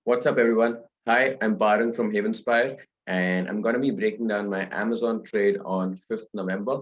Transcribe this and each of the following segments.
What's up, everyone? Hi, I'm Barun from Havenspire, and I'm going to be breaking down my Amazon trade on 5th November.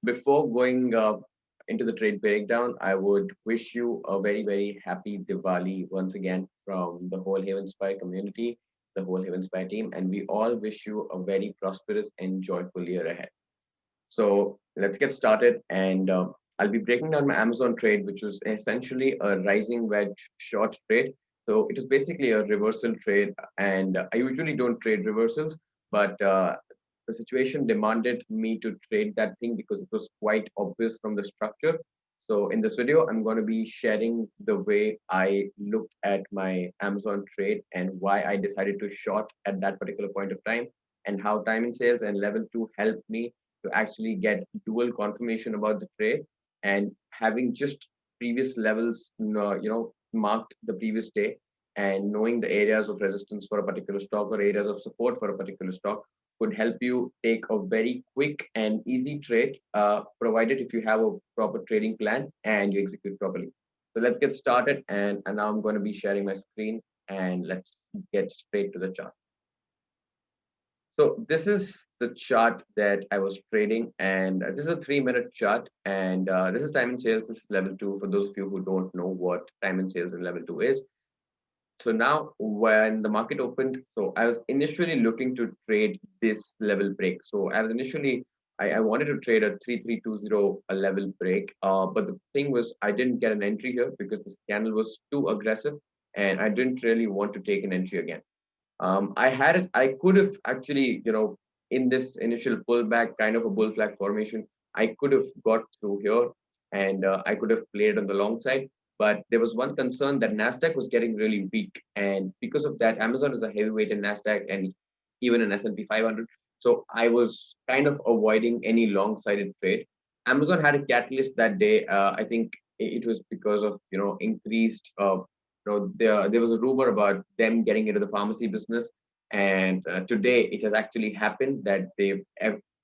Before going into the trade breakdown, I would wish you a very, very happy Diwali once again from the whole Havenspire community, the whole Havenspire team, and we all wish you a very prosperous and joyful year ahead. So let's get started, and I'll be breaking down my Amazon trade, which was essentially a rising wedge short trade. So it is basically a reversal trade, and I usually don't trade reversals, but the situation demanded me to trade that thing because it was quite obvious from the structure. So in this video, I'm going to be sharing the way I looked at my Amazon trade and why I decided to short at that particular point of time, and how timing sales and level two helped me to actually get dual confirmation about the trade, and having just previous levels marked the previous day, and knowing the areas of resistance for a particular stock or areas of support for a particular stock could help you take a very quick and easy trade, provided if you have a proper trading plan and you execute properly. So let's get started, and now I'm going to be sharing my screen, and let's get straight to the chart. So this is the chart that I was trading, and this is a 3-minute chart, and this is time and sales. This is level two. For those of you who don't know what time and sales in level two is, so now when the market opened, so I was initially looking to trade this level break. So I was initially I wanted to trade a 3320 a level break, but the thing was I didn't get an entry here because this candle was too aggressive, and I didn't really want to take an entry again. I had it. I could have actually, in this initial pullback, kind of a bull flag formation, I could have got through here, and I could have played on the long side. But there was one concern that Nasdaq was getting really weak, and because of that, Amazon is a heavyweight in Nasdaq and even in S&P 500. So I was kind of avoiding any long-sided trade. Amazon had a catalyst that day. I think it was because of increased there was a rumor about them getting into the pharmacy business, and today it has actually happened that they've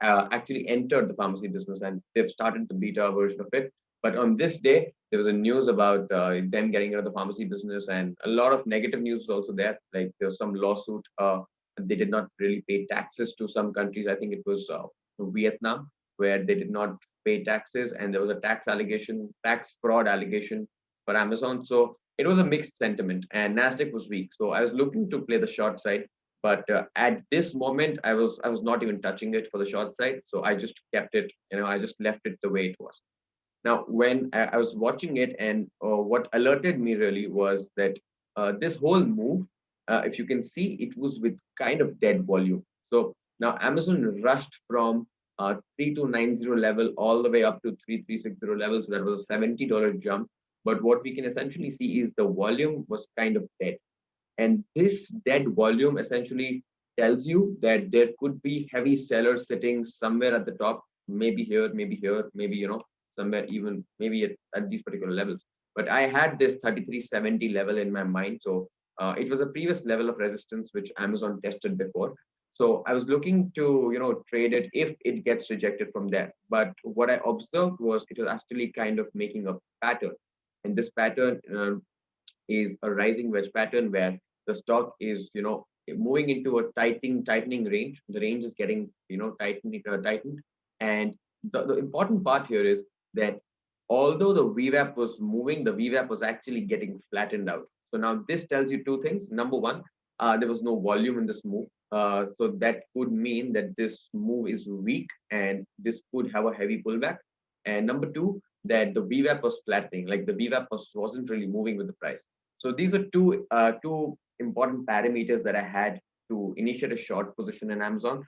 actually entered the pharmacy business and they've started the beta version of it. But on this day, there was a news about them getting into the pharmacy business, and a lot of negative news was also there. Like there's some lawsuit. They did not really pay taxes to some countries. I think it was Vietnam, where they did not pay taxes, and there was a tax fraud allegation for Amazon. So it was a mixed sentiment, and Nasdaq was weak. So I was looking to play the short side, but at this moment, I was not even touching it for the short side. So I just kept it. I just left it the way it was. Now, when I was watching it, and what alerted me really was that this whole move, if you can see, it was with kind of dead volume. So now Amazon rushed from 3290 level all the way up to 3360 level. So that was a $70 jump. But what we can essentially see is the volume was kind of dead. And this dead volume essentially tells you that there could be heavy sellers sitting somewhere at the top, maybe here, maybe, somewhere even maybe at these particular levels. But I had this 3370 level in my mind. So it was a previous level of resistance which Amazon tested before. So I was looking to, trade it if it gets rejected from there. But what I observed was it was actually kind of making a pattern. And this pattern is a rising wedge pattern where the stock is moving into a tightening range. The range is getting tightened, and the important part here is that although the VWAP was moving, the VWAP was actually getting flattened out. So now this tells you two things. Number one, there was no volume in this move, so that could mean that this move is weak and this could have a heavy pullback. And number two, that the VWAP was flattening, like the VWAP wasn't really moving with the price. So these are two important parameters that I had to initiate a short position in Amazon.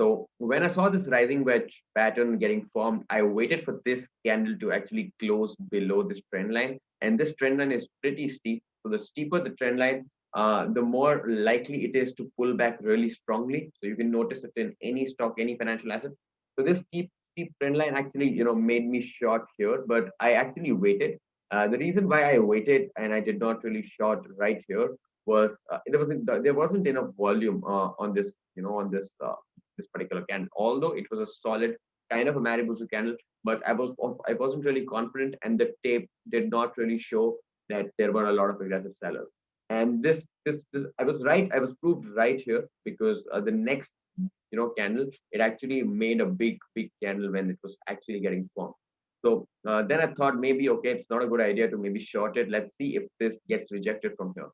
So when I saw this rising wedge pattern getting formed, I waited for this candle to actually close below this trend line. And this trend line is pretty steep. So the steeper the trend line, the more likely it is to pull back really strongly. So you can notice it in any stock, any financial asset. So this steep trend line actually, made me short here, but I actually waited. The reason why I waited and I did not really short right here was there wasn't enough volume on this, this particular candle. Although it was a solid kind of a Maribuzu candle, but I wasn't really confident, and the tape did not really show that there were a lot of aggressive sellers. And this I was right. I was proved right here because the next candle, it actually made a big candle when it was actually getting formed. So then I thought maybe okay, it's not a good idea to maybe short it. Let's see if this gets rejected from here.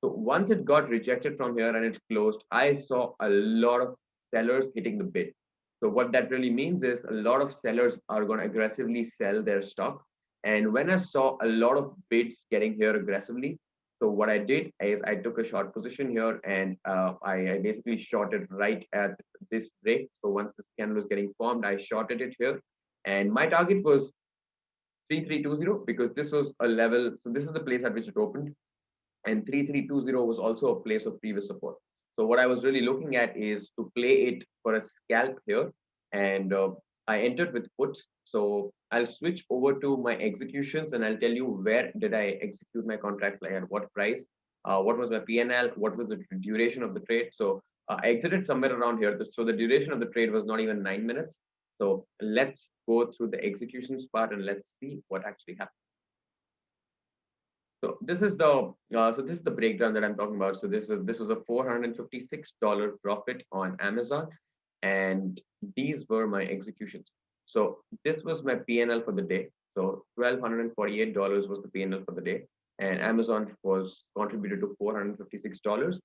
So once it got rejected from here and it closed, I saw a lot of sellers hitting the bid. So what that really means is a lot of sellers are going to aggressively sell their stock. And when I saw a lot of bids getting here aggressively, so what I did is I took a short position here and I basically shorted right at this break. So once this candle was getting formed, I shorted it here. And my target was 3320 because this was a level. So this is the place at which it opened, and 3320 was also a place of previous support. So what I was really looking at is to play it for a scalp here, and I entered with puts. So I'll switch over to my executions and I'll tell you where did I execute my contracts, like at what price, what was my PNL, what was the duration of the trade. So I exited somewhere around here. So the duration of the trade was not even 9 minutes. So let's go through the executions part and let's see what actually happened. So this is the breakdown that I'm talking about. So this was a $456 profit on Amazon, and these were my executions. So this was my PNL for the day. So $1,248 was the PNL for the day, and Amazon was contributed to $456.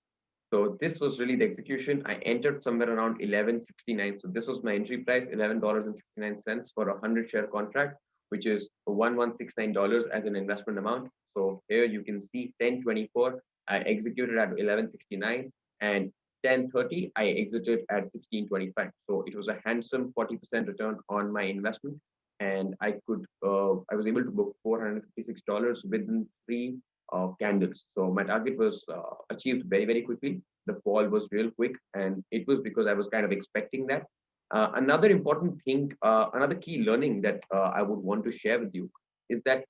So this was really the execution. I entered somewhere around 1169. So this was my entry price, $11.69 for a 100 share contract, which is $1169 as an investment amount. So here you can see 1024, I executed at 1169, and 1030, I exited at 1625. So it was a handsome 40% return on my investment. And I was able to book $456 within candles. So my target was achieved very, very quickly. The fall was real quick, and it was because I was kind of expecting that. Another important thing, another key learning that I would want to share with you is that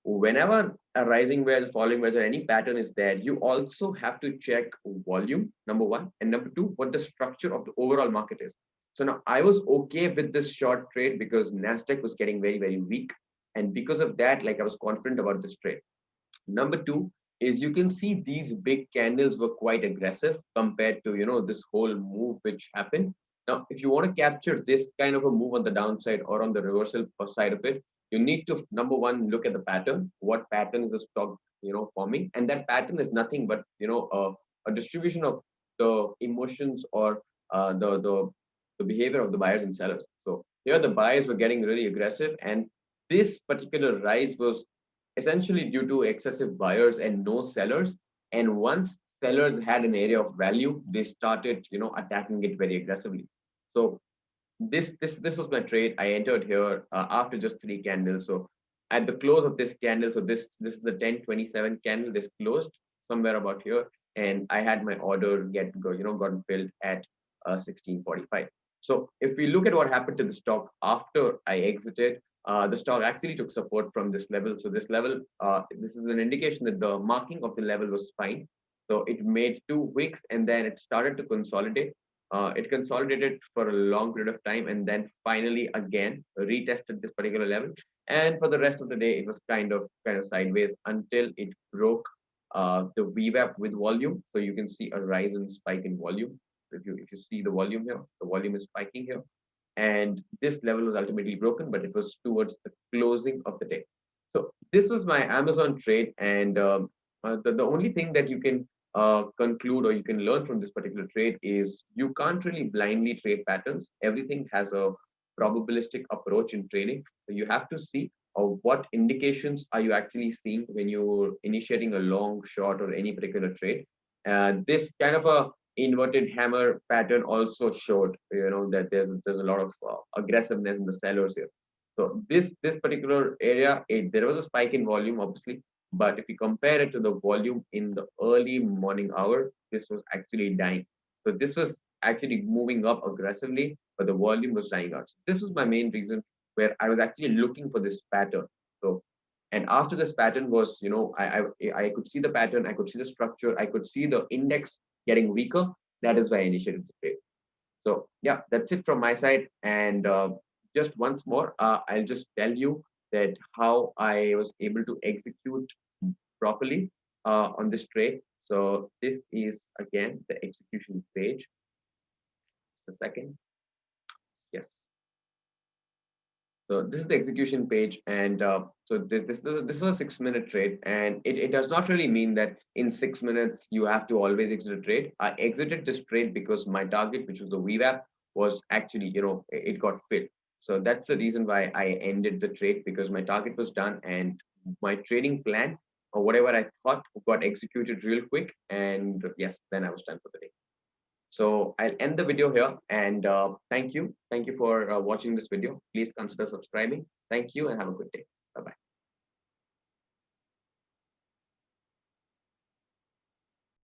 whenever a rising wedge, falling wedge, or any pattern is there, you also have to check volume, number one, and number two, what the structure of the overall market is. So now I was okay with this short trade because Nasdaq was getting very, very weak, and because of that, like I was confident about this trade. Number two is you can see these big candles were quite aggressive compared to this whole move which happened. Now, if you want to capture this kind of a move on the downside or on the reversal side of it, you need to number one look at the pattern. What pattern is the stock forming, and that pattern is nothing but a distribution of the emotions or the behavior of the buyers and sellers. So here the buyers were getting really aggressive, and this particular rise was essentially due to excessive buyers and no sellers. And once sellers had an area of value, they started, attacking it very aggressively. So this was my trade. I entered here after just three candles. So at the close of this candle, so this is the 1027 candle. This closed somewhere about here, and I had my order gotten filled at 1645. So if we look at what happened to the stock after I exited, the stock actually took support from this level. So this level, this is an indication that the marking of the level was fine. So it made 2 weeks and then it started to consolidate. It consolidated for a long period of time and then finally again retested this particular level. And for the rest of the day, it was kind of sideways until it broke the VWAP with volume. So you can see a rise and spike in volume. If you see the volume here, the volume is spiking here, and this level was ultimately broken, but it was towards the closing of the day. So this was my Amazon trade, and the only thing that you can conclude or you can learn from this particular trade is you can't really blindly trade patterns. Everything has a probabilistic approach in trading. So you have to see what indications are you actually seeing when you're initiating a long, short, or any particular trade. This kind of a inverted hammer pattern also showed that there's a lot of aggressiveness in the sellers here. So this particular area, there was a spike in volume obviously, but if you compare it to the volume in the early morning hour, this was actually dying. So this was actually moving up aggressively, but the volume was dying out. So this was my main reason where I was actually looking for this pattern. So and after this pattern was, I could see the pattern, I could see the structure, I could see the index getting weaker. That is why I initiated the trade. So yeah, that's it from my side. And just once more, I'll just tell you that how I was able to execute properly. on this trade. So this is again the execution page. Just a second. Yes. So this is the execution page, and so this was a 6 minute trade, and it does not really mean that in 6 minutes you have to always exit a trade. I exited this trade because my target, which was the VWAP, was actually it got filled. So that's the reason why I ended the trade, because my target was done and my trading plan or whatever I thought got executed real quick, and yes, then I was done for the day. So I'll end the video here, and thank you. Thank you for watching this video. Please consider subscribing. Thank you and have a good day.